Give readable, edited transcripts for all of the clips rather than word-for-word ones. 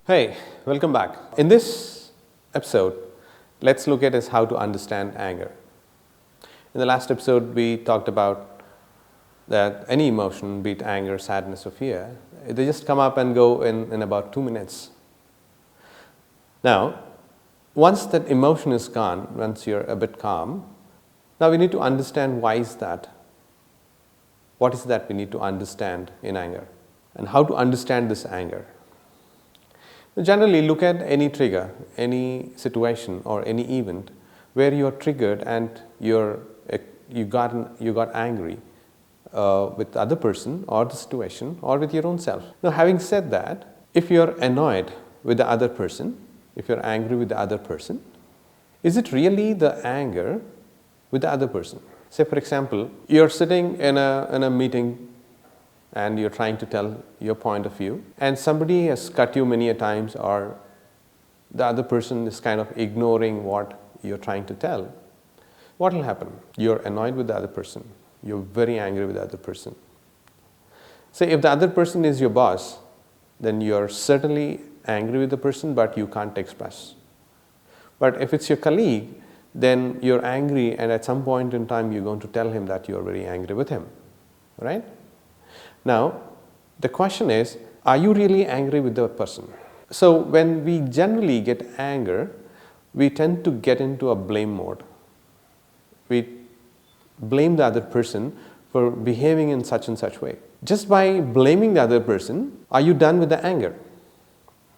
Hey, welcome back. In this episode, let's look at is how to understand anger. In the last episode, we talked about that any emotion, be it anger, sadness, or fear, they just come up and go in about 2 minutes. Now, once that emotion is gone, once you're a bit calm, now we need to understand why is that. What is that we need to understand in anger? And how to understand this anger. Generally, look at any trigger, any situation or any event where you are triggered and you got angry with the other person or the situation or with your own self. Now, having said that, if you are annoyed with the other person, if you are angry with the other person, is it really the anger with the other person? Say, for example, you are sitting in a meeting and you're trying to tell your point of view, and somebody has cut you many a times, or the other person is kind of ignoring what you're trying to tell. What will happen? You're annoyed with the other person. You're very angry with the other person. Say, if the other person is your boss, then you're certainly angry with the person, but you can't express. But if it's your colleague, then you're angry, and at some point in time, you're going to tell him that you're very angry with him, right? Now, the question is, are you really angry with the person? So, when we generally get anger, we tend to get into a blame mode. We blame the other person for behaving in such and such way. Just by blaming the other person, are you done with the anger?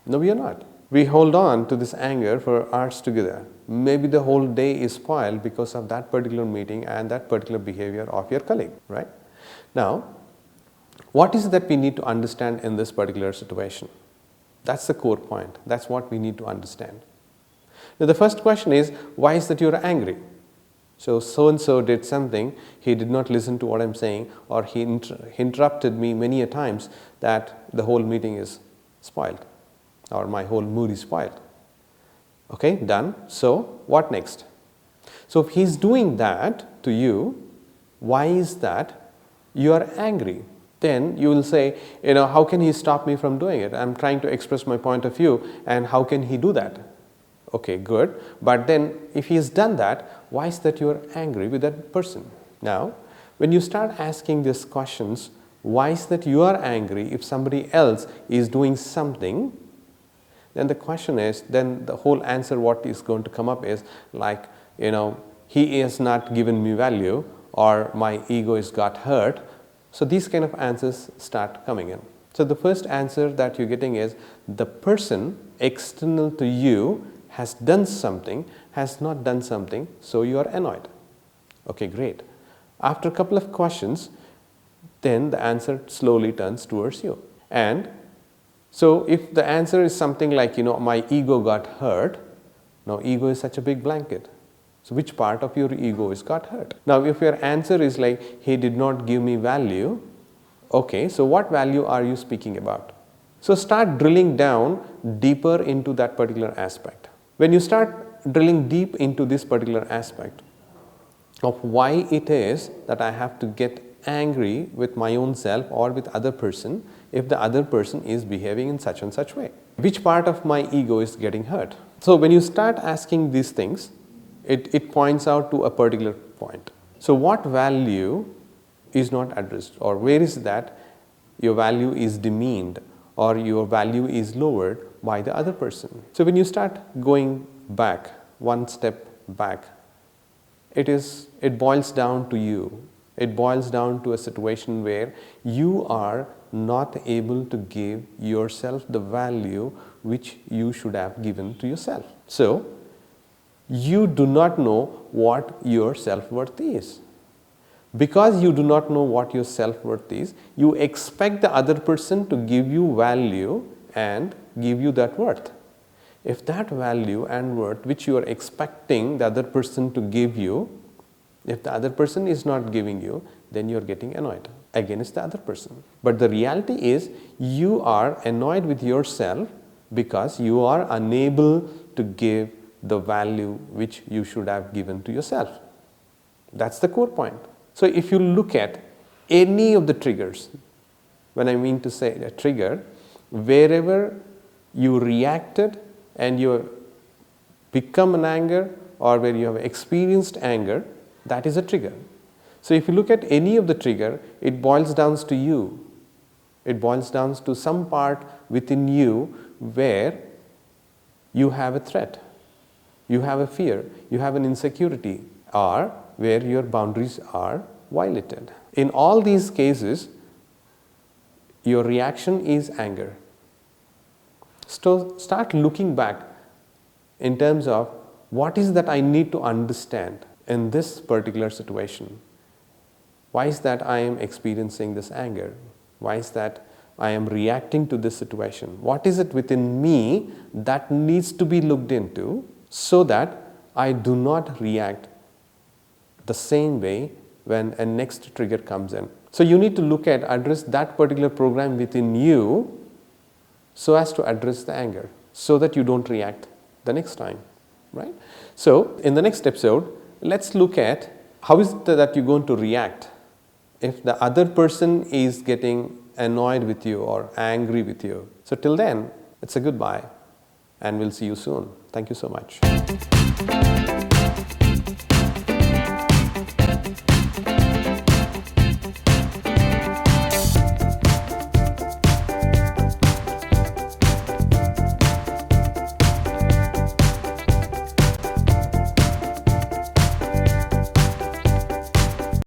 No, we are not. We hold on to this anger for hours together. Maybe the whole day is spoiled because of that particular meeting and that particular behavior of your colleague, right? Now, what is it that we need to understand in this particular situation? That's the core point. That's what we need to understand. Now, the first question is, why is that you're angry? So-and-so did something, he did not listen to what I'm saying, or he interrupted me many a times, that the whole meeting is spoiled, or my whole mood is spoiled. Okay, done. So, what next? So, if he's doing that to you, why is that you are angry? Then you will say, how can he stop me from doing it? I'm trying to express my point of view, and how can he do that? Okay, good. But then if he has done that, why is that you're angry with that person? Now, when you start asking these questions, why is that you are angry if somebody else is doing something? Then the question is, then the whole answer what is going to come up is like, he has not given me value, or my ego is got hurt. So these kind of answers start coming in. So the first answer that you're getting is, the person external to you has done something, has not done something, so you are annoyed. Okay, great. After a couple of questions, then the answer slowly turns towards you. And so if the answer is something like, my ego got hurt, now ego is such a big blanket. So which part of your ego is got hurt? Now, if your answer is like, he did not give me value, okay, so what value are you speaking about? So start drilling down deeper into that particular aspect. When you start drilling deep into this particular aspect of why it is that I have to get angry with my own self or with other person if the other person is behaving in such and such way. Which part of my ego is getting hurt? So when you start asking these things, it points out to a particular point. So what value is not addressed, or where is that your value is demeaned or your value is lowered by the other person? So when you start going back, one step back, it boils down to you. It boils down to a situation where you are not able to give yourself the value which you should have given to yourself. So you do not know what your self-worth is. Because you do not know what your self-worth is, you expect the other person to give you value and give you that worth. If that value and worth which you are expecting the other person to give you, if the other person is not giving you, then you are getting annoyed against the other person. But the reality is, you are annoyed with yourself because you are unable to give the value which you should have given to yourself. That's the core point. So if you look at any of the triggers, when I mean to say a trigger, wherever you reacted and you have become an anger, or where you have experienced anger, that is a trigger. So if you look at any of the trigger, it boils down to you. It boils down to some part within you where you have a threat, you have a fear, you have an insecurity, or where your boundaries are violated. In all these cases, your reaction is anger. So start looking back in terms of what is that I need to understand in this particular situation. Why is that I am experiencing this anger? Why is that I am reacting to this situation? What is it within me that needs to be looked into so that I do not react the same way when a next trigger comes in? So you need to address that particular program within you so as to address the anger, so that you don't react the next time, right? So in the next episode, let's look at how is it that you're going to react if the other person is getting annoyed with you or angry with you. So till then, it's a goodbye, and we'll see you soon. Thank you so much.